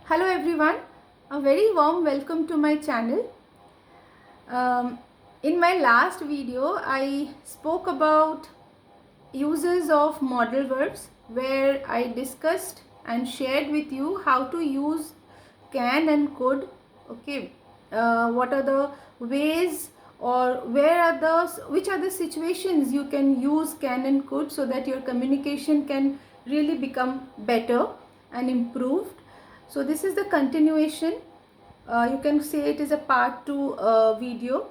Hello everyone, a very warm welcome to my channel. In my last video, I spoke about uses of modal verbs where I discussed and shared with you how to use can and could. Okay, what are the ways or which are the situations you can use can and could so that your communication can really become better and improved. So this is the continuation. You can say it is a part 2 video.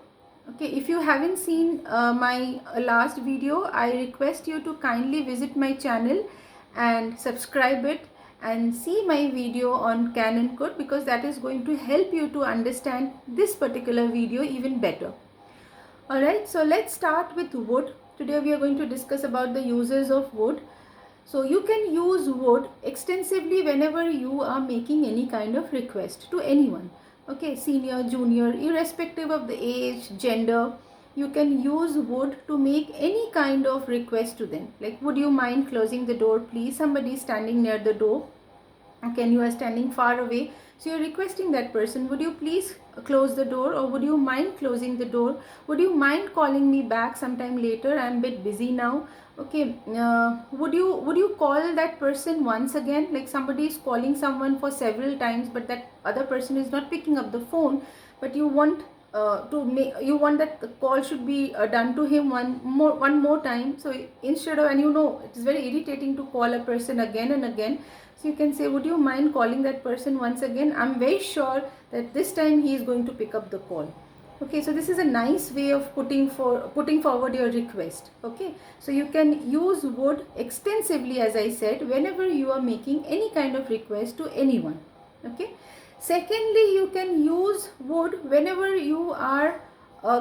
Okay, if you haven't seen my last video, I request you to kindly visit my channel and subscribe it and see my video on can and could, because that is going to help you to understand this particular video even better. Alright, so let's start with would. Today we are going to discuss about the uses of would. So you can use would extensively whenever you are making any kind of request to anyone. Okay, senior, junior, irrespective of the age, gender, you can use would to make any kind of request to them. Like, would you mind closing the door, please? Somebody is standing near the door. Okay, and you are standing far away, so you're requesting that person, would you please close the door, or would you mind closing the door, would you mind calling me back sometime later, I'm a bit busy now. Okay, would you call that person once again? Like, somebody is calling someone for several times, but that other person is not picking up the phone, but you want you want that the call should be done to him one more time. So instead of, and you know it is very irritating to call a person again and again, so you can say, would you mind calling that person once again? I'm very sure that this time he is going to pick up the call. Okay, so this is a nice way of putting forward your request. Okay, so you can use would extensively, as I said, whenever you are making any kind of request to anyone. Okay, secondly, you can use would whenever you are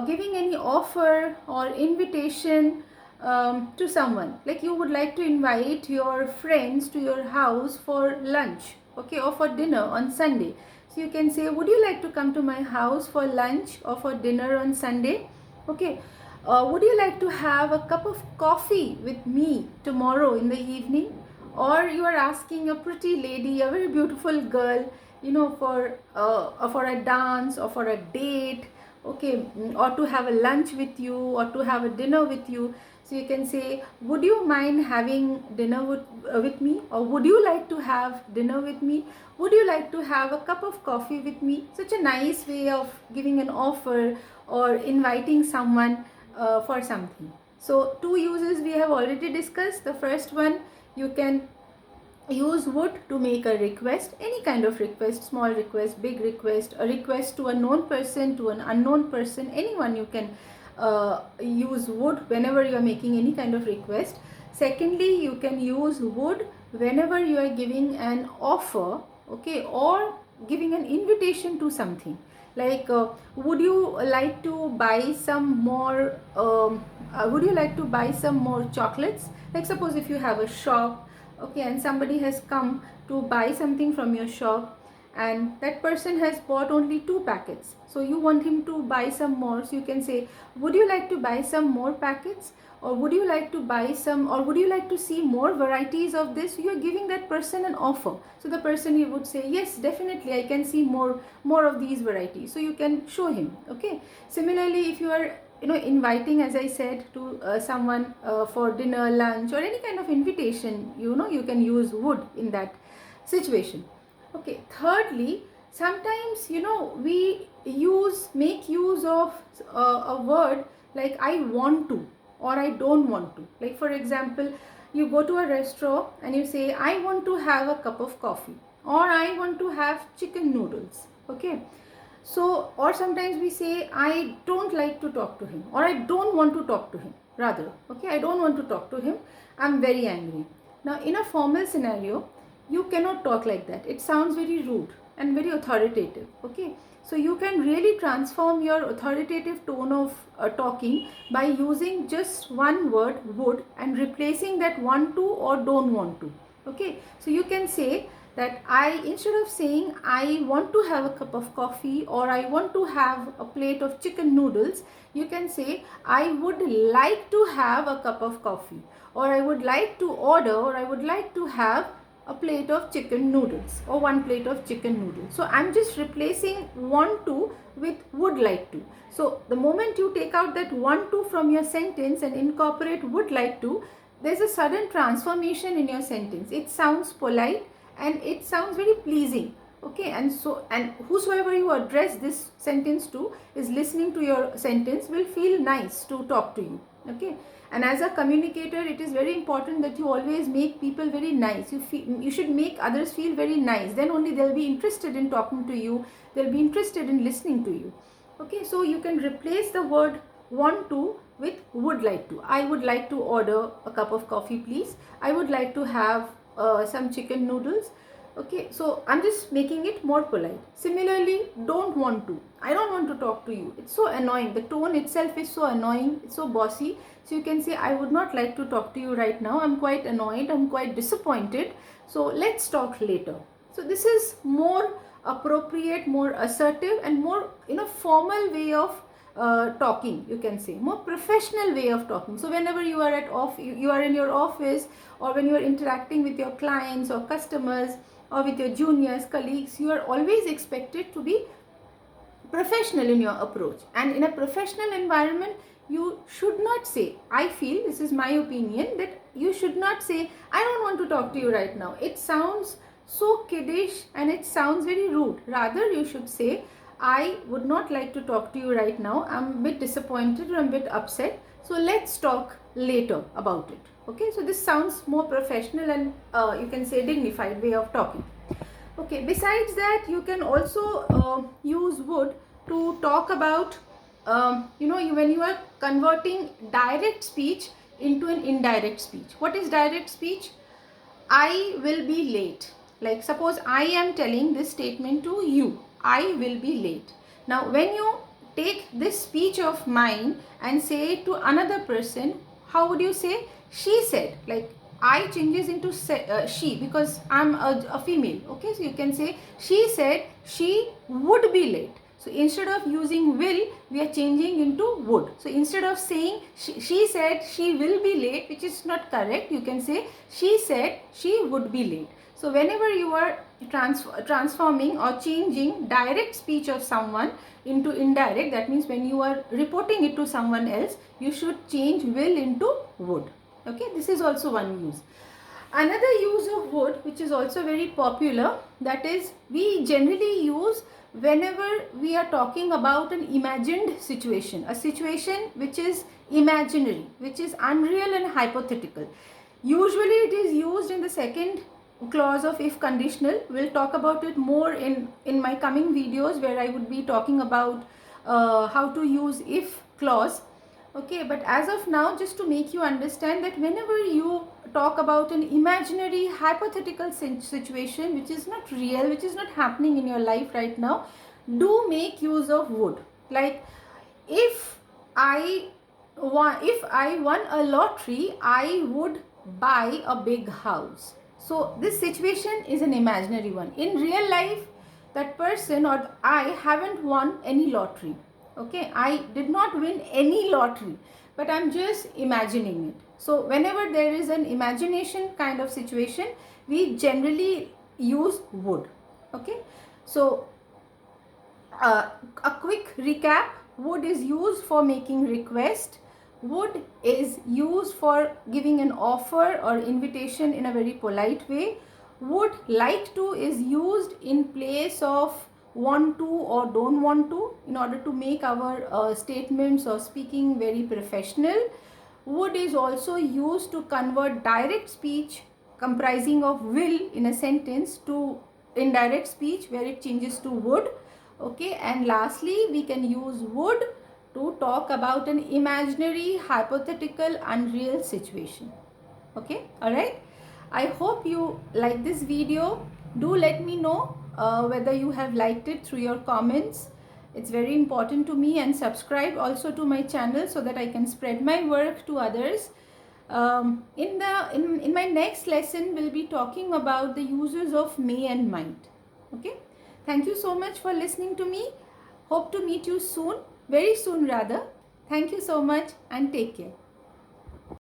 giving any offer or invitation to someone. Like, you would like to invite your friends to your house for lunch, okay, or for dinner on Sunday. So you can say, would you like to come to my house for lunch or for dinner on Sunday? Okay, would you like to have a cup of coffee with me tomorrow in the evening? Or you are asking a pretty lady, a very beautiful girl, for a dance or for a date. Okay, or to have a lunch with you or to have a dinner with you. So you can say, would you mind having dinner with me, or would you like to have dinner with me, would you like to have a cup of coffee with me? Such a nice way of giving an offer or inviting someone for something. So two uses we have already discussed. The first one, you can use would to make a request, any kind of request, small request, big request, a request to a known person, to an unknown person, anyone. You can use would whenever you are making any kind of request. Secondly, you can use would whenever you are giving an offer, okay, or giving an invitation to something. Like, would you like to buy some more would you like to buy some more chocolates? Like, suppose if you have a shop, okay, and somebody has come to buy something from your shop, and that person has bought only 2 packets, so you want him to buy some more. So you can say, would you like to buy some more packets, or would you like to buy some, or would you like to see more varieties of this? You are giving that person an offer, so the person, he would say, yes, definitely, I can see more of these varieties. So you can show him. Okay, similarly, if you are inviting, as I said, to someone for dinner, lunch, or any kind of invitation, you can use would in that situation. Okay, thirdly, sometimes we make use of a word like I want to or I don't want to. Like, for example, you go to a restaurant and you say, I want to have a cup of coffee, or I want to have chicken noodles. Okay, so, or sometimes we say, I don't like to talk to him, or I don't want to talk to him, rather. Okay, I don't want to talk to him, I'm very angry. Now, in a formal scenario, you cannot talk like that. It sounds very rude and very authoritative. Okay, so you can really transform your authoritative tone of talking by using just one word, would, and replacing that want to or don't want to. Okay, so you can say that instead of saying I want to have a cup of coffee or I want to have a plate of chicken noodles, you can say I would like to have a cup of coffee, or I would like to order, or I would like to have a plate of chicken noodles or 1 plate of chicken noodles. So I'm just replacing want to with would like to. So the moment you take out that want to from your sentence and incorporate would like to, there's a sudden transformation in your sentence. It sounds polite and it sounds very pleasing. Okay, and so, and whosoever you address this sentence to is listening to your sentence will feel nice to talk to you. Okay, and as a communicator, it is very important that you always make people very nice. You should make others feel very nice. Then only they'll be interested in talking to you. They'll be interested in listening to you. Okay, so you can replace the word want to with would like to. I would like to order a cup of coffee, please. I would like to have some chicken noodles. Okay, so I'm just making it more polite. Similarly, don't want to. I don't want to talk to you. It's so annoying. The tone itself is so annoying. It's so bossy. So you can say, I would not like to talk to you right now. I'm quite annoyed. I'm quite disappointed. So let's talk later. So this is more appropriate, more assertive, and more formal way of talking, you can say, more professional way of talking. So whenever you are you are in your office, or when you are interacting with your clients or customers or with your juniors, colleagues, you are always expected to be professional in your approach. And in a professional environment, you should not say, I feel, this is my opinion, that you should not say, I don't want to talk to you right now. It sounds so kiddish and it sounds very rude. Rather, you should say, I would not like to talk to you right now. I'm a bit disappointed or I'm a bit upset. So let's talk later about it. Okay, so this sounds more professional and you can say dignified way of talking. Okay, besides that, you can also use would to talk about, when you are converting direct speech into an indirect speech. What is direct speech? I will be late. Like suppose I am telling this statement to you, I will be late. Now when you take this speech of mine and say it to another person, how would you say? She said. Like I changes into she because I'm a female. Okay, so you can say she said she would be late. So instead of using will, we are changing into would. So instead of saying she said she will be late, which is not correct, you can say she said she would be late. So whenever you are transforming or changing direct speech of someone into indirect, that means when you are reporting it to someone else, you should change will into would. Okay, this is also one use. Another use of would, which is also very popular, that is we generally use whenever we are talking about an imagined situation, a situation which is imaginary, which is unreal and hypothetical. Usually it is used in the second clause of if conditional. We'll talk about it more in my coming videos, where I would be talking about how to use if clause. Okay, but as of now, just to make you understand that whenever you talk about an imaginary hypothetical situation which is not real, which is not happening in your life right now, do make use of would. Like if I won a lottery, I would buy a big house. So this situation is an imaginary one. In real life, that person or I haven't won any lottery. Okay, I did not win any lottery, but I'm just imagining it. So whenever there is an imagination kind of situation, we generally use would. Okay, so a quick recap: would is used for making request. Would is used for giving an offer or invitation in a very polite way. Would like to is used in place of want to or don't want to, in order to make our statements or speaking very professional. Would is also used to convert direct speech comprising of will in a sentence to indirect speech where it changes to would. Okay, and lastly we can use would to talk about an imaginary, hypothetical, unreal situation. Okay, all right. I hope you like this video. Do let me know whether you have liked it through your comments. It's very important to me, and subscribe also to my channel so that I can spread my work to others. In my next lesson, we'll be talking about the uses of may and might. Okay. Thank you so much for listening to me. Hope to meet you soon, very soon rather. Thank you so much and take care.